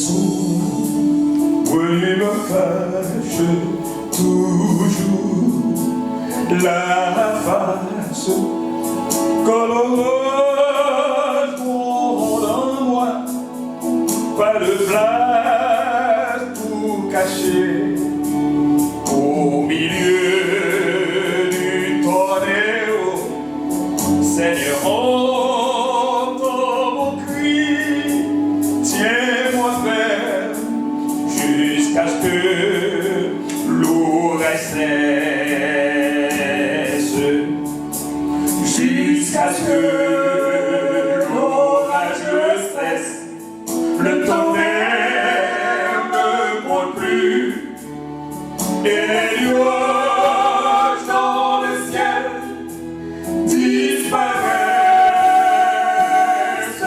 sont venus me cacher toujours la face colorée en moi, pas de place pour cacher au milieu du tornado. Seigneur, entends mon cri, tiens-moi ferme jusqu'à ce que l'orage cesse, jusqu'à ce que l'orage cesse. Le tonnerre ne gronde plus et les nuages dans le ciel disparaissent.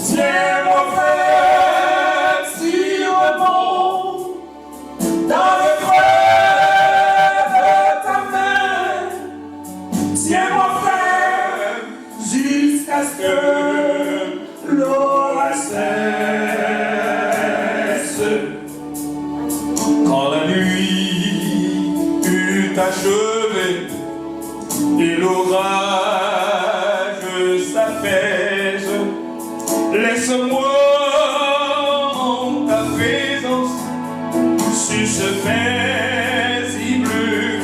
Tiens-moi ferme si on monte dans le creux de ta main. Tiens-moi ferme jusqu'à ce que l'orage cesse. Quand la nuit eut achevé et l'orage s'apaise, laisse-moi en ta présence sur ce paisible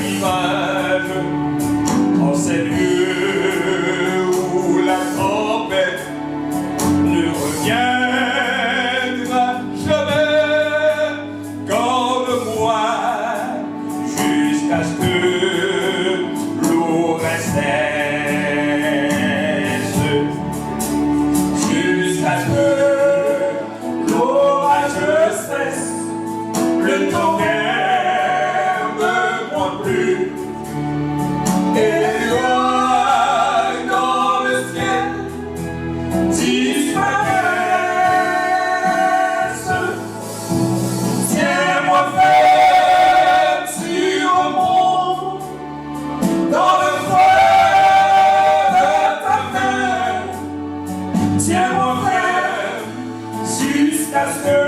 rivage, en ces lieux où la tempête ne reviendra jamais. Garde-moi jusqu'à ce que l'orage cesse, jusqu'à ce que l'orage cesse. Le tonnerre ne gronde plus et les nuages dans le ciel disparaissent. Tiens-moi ferme sur le monde dans le creux de ta main. Tiens-moi ferme jusqu'à ce que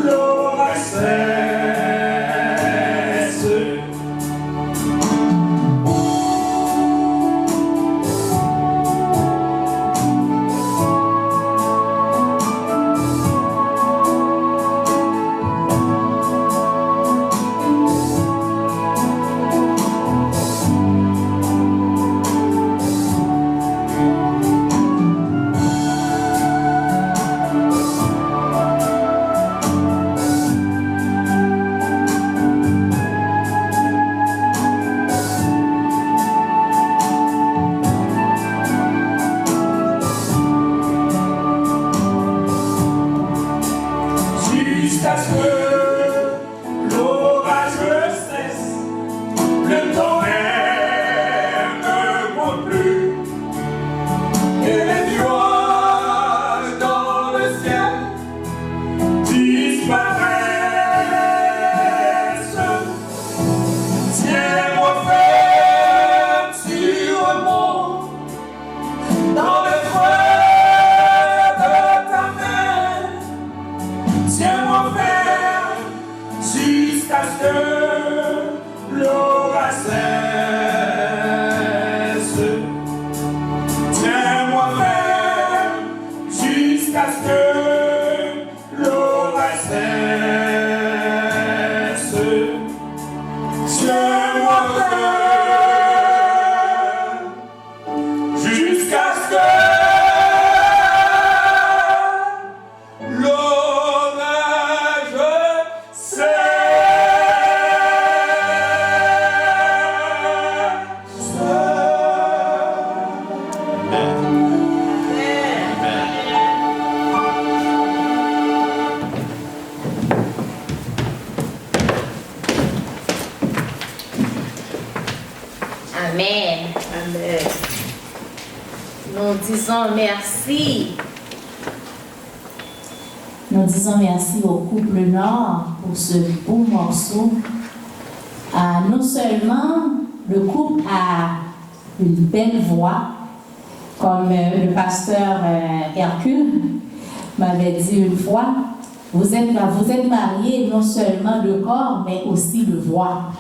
l'orage cesse. Jusqu'à ce que l'orage cesse, le tonnerre ne gronde plus et les nuages dans le ciel disparaissent. Tiens-moi ferme sur le monde dans le creux de ta main. Tiens-moi ferme jusqu'à ce que l'orage cesse. Tiens-moi ferme jusqu'à ce que l'orage cesse. Tiens-moi ferme jusqu'à ce que Amen. Amen. Nous disons merci. Nous disons merci au couple Nord pour ce beau morceau. Non seulement le couple a une belle voix, comme le pasteur Hercule, m'avait dit une fois, vous êtes mariés non seulement de corps, mais aussi de voix.